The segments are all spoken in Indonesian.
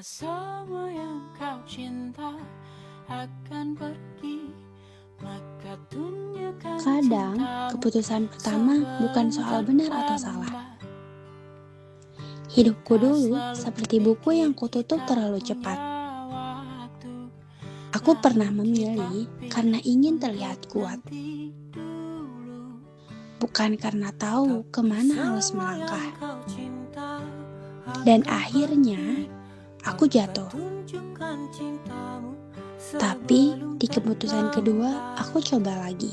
semua yang kau cinta akan pergi, maka tunjukkan Kadang, cintamu keputusan pertama bukan soal benar atau salah. lambat. Hidupku dulu seperti buku yang kututup terlalu cepat. Aku pernah memilih karena ingin terlihat kuat, bukan karena tahu kemana harus melangkah. Dan akhirnya, aku jatuh. Tapi di keputusan kedua, aku coba lagi.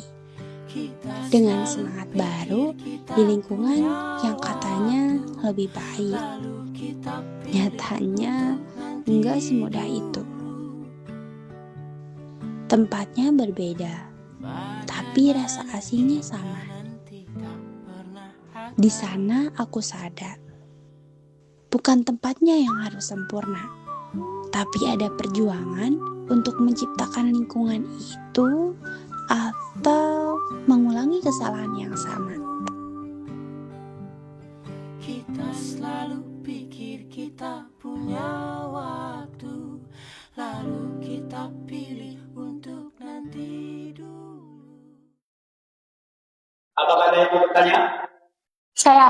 Dengan semangat baru di lingkungan yang katanya lebih baik. Nyatanya enggak semudah itu. Tempatnya berbeda, tapi rasa asingnya sama. Di sana aku sadar, bukan tempatnya yang harus sempurna, tapi ada perjuangan untuk menciptakan lingkungan itu atau mengulangi kesalahan yang sama. Kita selalu pikir kita punya waktu, lalu kita pilih untuk nanti dulu. Apakah ada yang mau bertanya? Saya.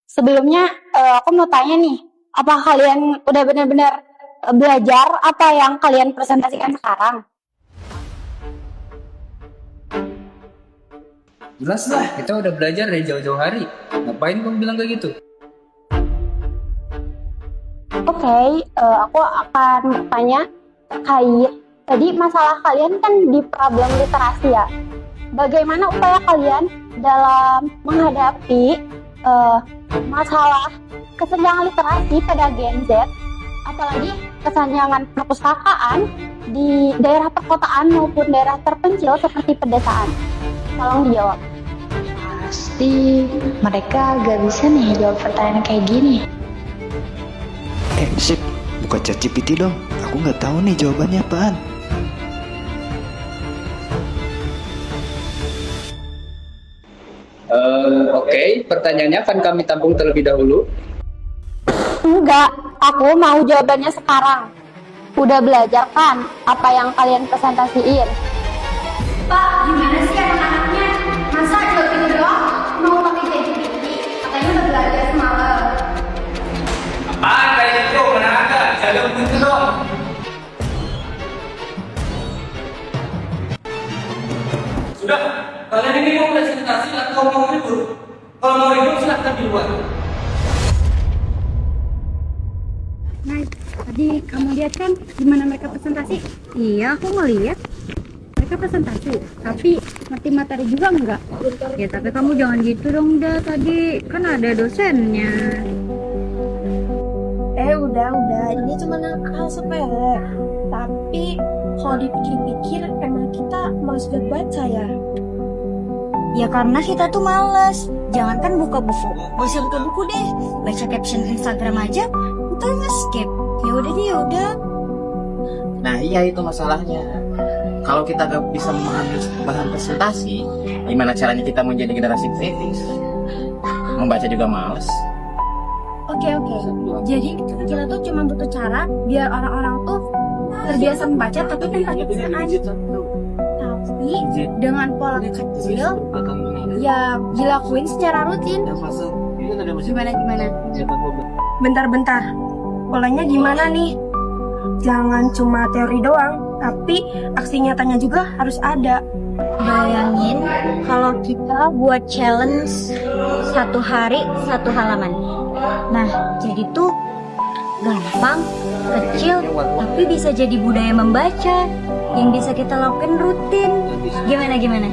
Sebelumnya aku mau tanya nih, apa kalian udah benar-benar belajar apa yang kalian presentasikan sekarang? Jelas lah, kita udah belajar dari jauh-jauh hari. Ngapain kamu bilang kayak gitu? Oke, aku akan bertanya terkait tadi masalah kalian kan di problem literasi ya. Bagaimana upaya kalian dalam menghadapi masalah kesenjangan literasi pada Gen Z, apalagi kesenjangan perpustakaan di daerah perkotaan maupun daerah terpencil seperti pedesaan? Tolong dijawab. Pasti mereka gak bisa nih jawab pertanyaan kayak gini. Sip, buka ChatGPT dong. Aku nggak tahu nih jawabannya apaan. Oke, pertanyaannya akan kami tampung terlebih dahulu. Enggak, aku mau jawabannya sekarang. Udah belajar kan apa yang kalian presentasiin? Pak, gimana sih anak-anaknya? Masa jawab itu doang? Mau pakai ChatGPT? Katanya udah belajar semalam. Apaan kayak gitu? Mana ada? Jaga begitu dong. Sudah, kalian ini mau presentasi atau mau ribut? Kalau mau ribut silahkan di luar. Nah, tadi kamu lihat kan gimana mereka presentasi? Iya, aku ngeliat mereka presentasi, tapi ngerti materi juga enggak? Ya, tapi kamu jangan gitu dong, dah. Tadi kan ada dosennya. Udah, ini cuma hal sepele. Tapi kalau dipikir-pikir emang kita males banget baca ya. Ya karena kita tuh males. Jangankan buka buku, gak usah buka buku deh. Baca caption Instagram aja, kita nge-skip. Ya udah deh, udah. Nah iya itu masalahnya. Kalau kita gak bisa memahami bahan presentasi, gimana caranya kita menjadi generasi kritis? Membaca juga males. Oke. Jadi kita tuh cuma butuh cara biar orang-orang tuh terbiasa membaca tapi tanpa kebiasaan. Tapi dengan pola kecil yang dilakuin secara rutin. Gimana? Bentar. Polanya gimana nih? Jangan cuma teori doang, tapi aksi nyatanya juga harus ada. Bayangin kalau kita buat challenge 1 hari 1 halaman. Nah, jadi tuh gampang, kecil, tapi bisa jadi budaya membaca yang bisa kita lakukan rutin. Gimana?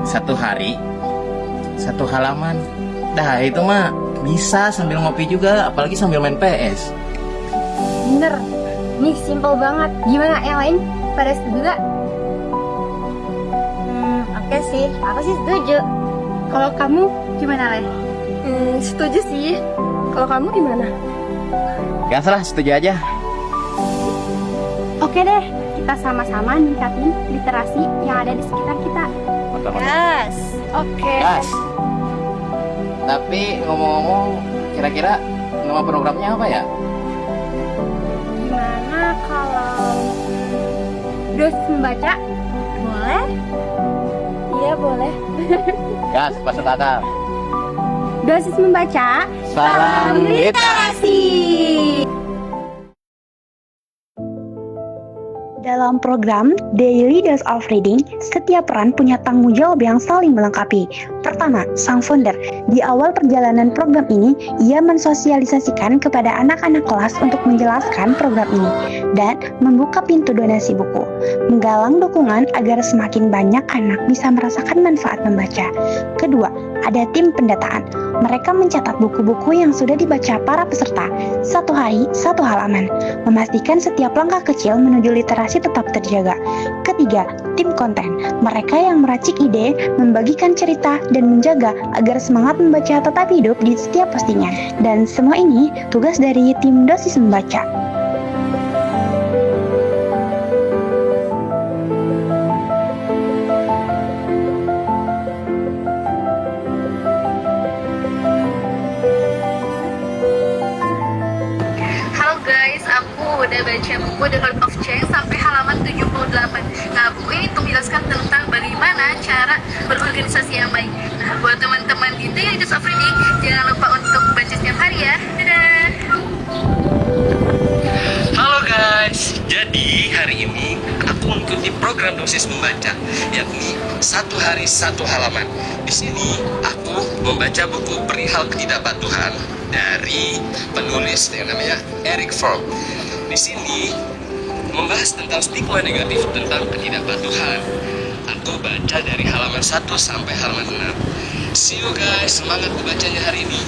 1 hari 1 halaman. Dah itu mah bisa sambil ngopi juga, apalagi sambil main PS. Bener, ini simple banget. Gimana yang lain? Pada setuju gak? Oke sih, aku sih setuju. Kalau kamu gimana, Le? Setuju sih. Kalau kamu gimana? Gak salah, setuju aja. Oke deh, kita sama-sama ningkatin literasi yang ada di sekitar kita. Yes. Oke. Gas. Tapi ngomong-ngomong, Kira-kira nama programnya apa ya? Gimana kalau dosis membaca? Boleh? Iya boleh. Gas, masuk akal. Dosis membaca. Salam literasi. Dalam program Daily Dose of Reading, setiap peran punya tanggung jawab yang saling melengkapi. Pertama, sang founder. Di awal perjalanan program ini, ia mensosialisasikan kepada anak-anak kelas untuk menjelaskan program ini dan membuka pintu donasi buku, menggalang dukungan agar semakin banyak anak bisa merasakan manfaat membaca. Kedua, ada tim pendataan. Mereka mencatat buku-buku yang sudah dibaca para peserta, satu hari, satu halaman, memastikan setiap langkah kecil menuju literasi tetap terjaga. Ketiga, tim konten. Mereka yang meracik ide, membagikan cerita, dan menjaga agar semangat membaca tetap hidup di setiap postingan. Dan semua ini tugas dari tim Dosis Membaca. Halo guys, aku udah baca buku The Lord of Change sampai halaman 78. Nah, buku ini tuh menjelaskan tentang bagaimana cara berorganisasi yang baik. Nah, buat teman-teman di Daily Dose of Reading, jangan lupa untuk baca setiap hari ya. Dadah! Halo guys, jadi hari ini aku mengikuti program dosis membaca, yakni satu hari satu halaman. Di sini aku membaca buku Perihal Ketidakpatuhan dari penulis yang namanya Eric Fromm. Di sini membahas tentang stigma negatif tentang ketidakpatuhan. Aku baca dari halaman 1 sampai halaman 6. See you guys, semangat membacanya hari ini.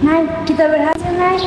Nay, kita berhasil, Nay.